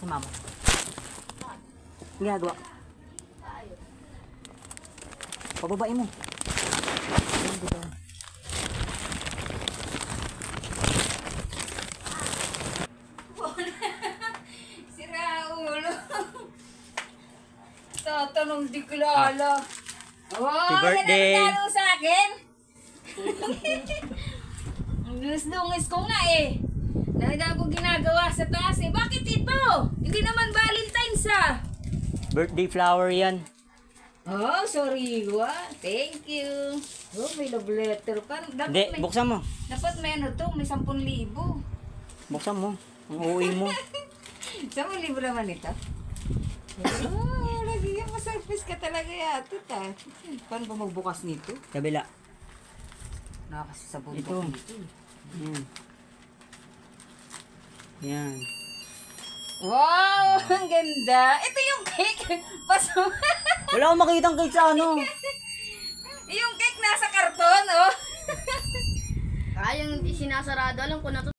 si mama. Ginagawa. Pababain mo. Sira ulo. Tatanong di kilala. Oh, Happy birthday. Yan ang sa akin. Ang dungis ko nga eh. Talaga ko ginagawa sa taas eh. Bakit ito? Hindi naman Valentine's ah. Birthday flower yan. Oh, sorry. Thank you. Oh, may love letter pa. Hindi, buksan mo. Dapat may ano to, may 10,000. Buksan mo. Ang uwi mo. 10,000 naman ito. Oh, lagi yan. Masurprise ka talaga yata ta. Paano ba magbukas nito? Kabila. Nakakasabon Ito. ko dito. Yan. Yan. Wow! Ang ganda! Ito yung cake! Paso! Wala akong makitang cake sa ano. Yung cake nasa karton, oh! Kayang sinasarado lang ko na to.